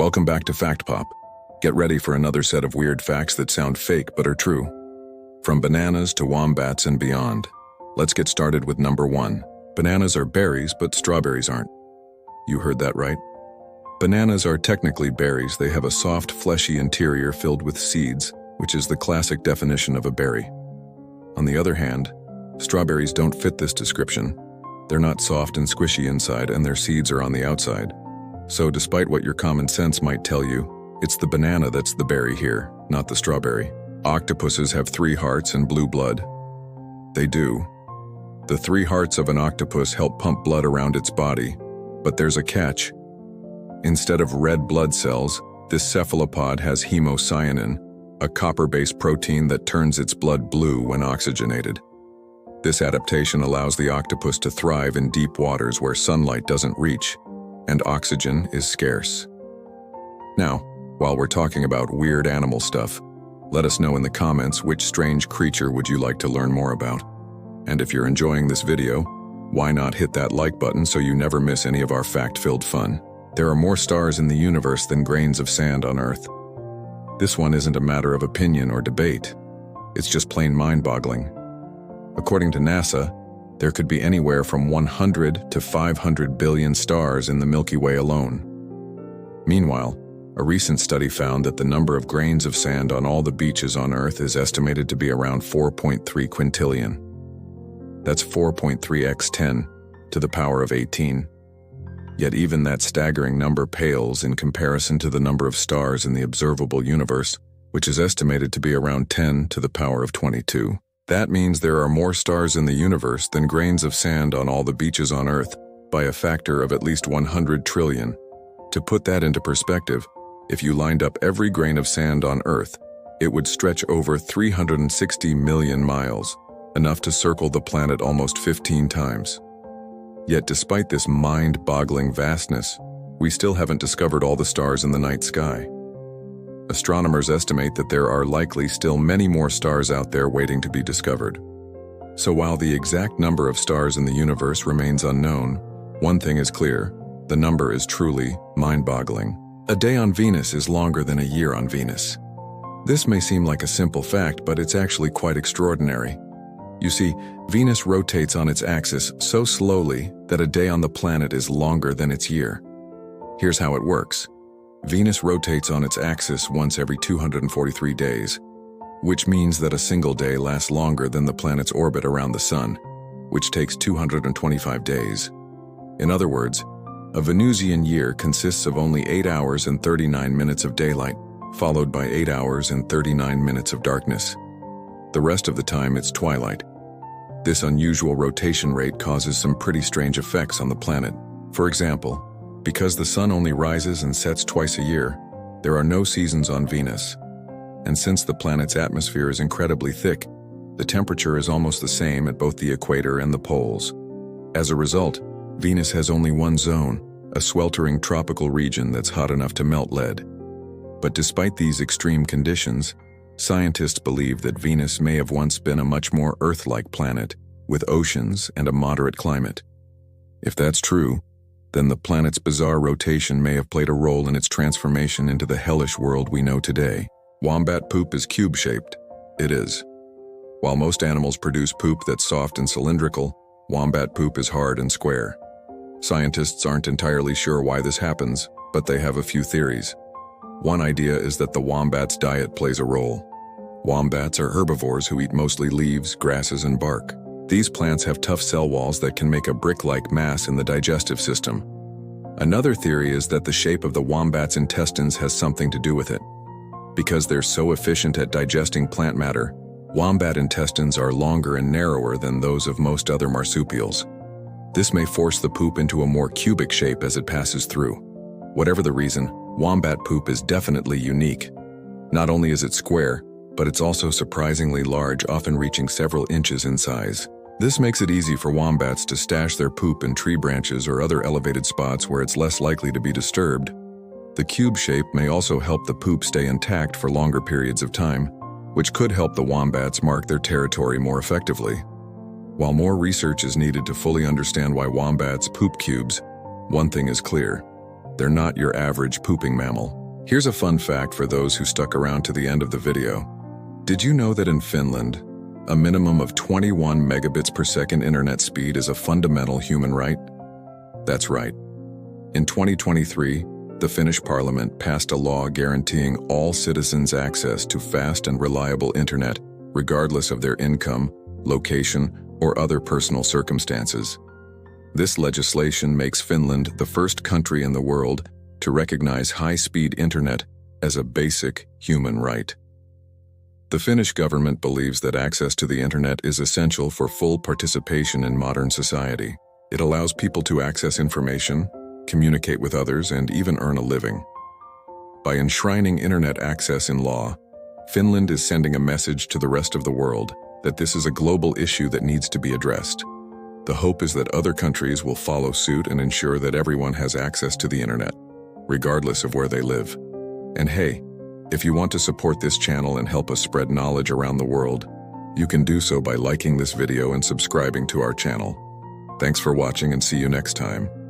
Welcome back to Fact Pop. Get ready for another set of weird facts that sound fake but are true. From bananas to wombats and beyond. Let's get started with number 1. Bananas are berries, but strawberries aren't. You heard that right. Bananas are technically berries. They have a soft, fleshy interior filled with seeds, which is the classic definition of a berry. On the other hand, strawberries don't fit this description. They're not soft and squishy inside, and their seeds are on the outside. So despite what your common sense might tell you, it's the banana that's the berry here, not the strawberry. Octopuses have 3 hearts and blue blood. They do. The 3 hearts of an octopus help pump blood around its body, but there's a catch. Instead of red blood cells, this cephalopod has hemocyanin, a copper-based protein that turns its blood blue when oxygenated. This adaptation allows the octopus to thrive in deep waters where sunlight doesn't reach, and oxygen is scarce. Now, while we're talking about weird animal stuff, let us know in the comments which strange creature would you like to learn more about. And if you're enjoying this video, why not hit that like button so you never miss any of our fact-filled fun. There are more stars in the universe than grains of sand on Earth. This one isn't a matter of opinion or debate. It's just plain mind-boggling. According to NASA, there could be anywhere from 100 to 500 billion stars in the Milky Way alone. Meanwhile, a recent study found that the number of grains of sand on all the beaches on Earth is estimated to be around 4.3 quintillion. That's 4.3 x 10 to the power of 18. Yet even that staggering number pales in comparison to the number of stars in the observable universe, which is estimated to be around 10 to the power of 22. That means there are more stars in the universe than grains of sand on all the beaches on Earth by a factor of at least 100 trillion. To put that into perspective, if you lined up every grain of sand on Earth, it would stretch over 360 million miles, enough to circle the planet almost 15 times. Yet despite this mind-boggling vastness, we still haven't discovered all the stars in the night sky. Astronomers estimate that there are likely still many more stars out there waiting to be discovered. So while the exact number of stars in the universe remains unknown, one thing is clear: the number is truly mind-boggling. A day on Venus is longer than a year on Venus. This may seem like a simple fact, but it's actually quite extraordinary. You see, Venus rotates on its axis so slowly that a day on the planet is longer than its year. Here's how it works. Venus rotates on its axis once every 243 days, which means that a single day lasts longer than the planet's orbit around the Sun, which takes 225 days. In other words, a Venusian year consists of only 8 hours and 39 minutes of daylight, followed by 8 hours and 39 minutes of darkness. The rest of the time it's twilight. This unusual rotation rate causes some pretty strange effects on the planet. For example, because the sun only rises and sets twice a year, there are no seasons on Venus. And since the planet's atmosphere is incredibly thick, the temperature is almost the same at both the equator and the poles. As a result, Venus has only one zone, a sweltering tropical region that's hot enough to melt lead. But despite these extreme conditions, scientists believe that Venus may have once been a much more Earth-like planet, with oceans and a moderate climate. If that's true, then the planet's bizarre rotation may have played a role in its transformation into the hellish world we know today. Wombat poop is cube-shaped. It is. While most animals produce poop that's soft and cylindrical, wombat poop is hard and square. Scientists aren't entirely sure why this happens, but they have a few theories. One idea is that the wombat's diet plays a role. Wombats are herbivores who eat mostly leaves, grasses, and bark. These plants have tough cell walls that can make a brick-like mass in the digestive system. Another theory is that the shape of the wombat's intestines has something to do with it. Because they're so efficient at digesting plant matter, wombat intestines are longer and narrower than those of most other marsupials. This may force the poop into a more cubic shape as it passes through. Whatever the reason, wombat poop is definitely unique. Not only is it square, but it's also surprisingly large, often reaching several inches in size. This makes it easy for wombats to stash their poop in tree branches or other elevated spots where it's less likely to be disturbed. The cube shape may also help the poop stay intact for longer periods of time, which could help the wombats mark their territory more effectively. While more research is needed to fully understand why wombats poop cubes, one thing is clear: They're not your average pooping mammal. Here's a fun fact for those who stuck around to the end of the video. Did you know that in Finland, a minimum of 21 megabits per second internet speed is a fundamental human right? That's right. In 2023, the Finnish parliament passed a law guaranteeing all citizens access to fast and reliable internet, regardless of their income, location, or other personal circumstances. This legislation makes Finland the first country in the world to recognize high-speed internet as a basic human right. The Finnish government believes that access to the internet is essential for full participation in modern society. It allows people to access information, communicate with others, and even earn a living. By enshrining internet access in law, Finland is sending a message to the rest of the world that this is a global issue that needs to be addressed. The hope is that other countries will follow suit and ensure that everyone has access to the internet, regardless of where they live. And hey, if you want to support this channel and help us spread knowledge around the world, you can do so by liking this video and subscribing to our channel. Thanks for watching and see you next time.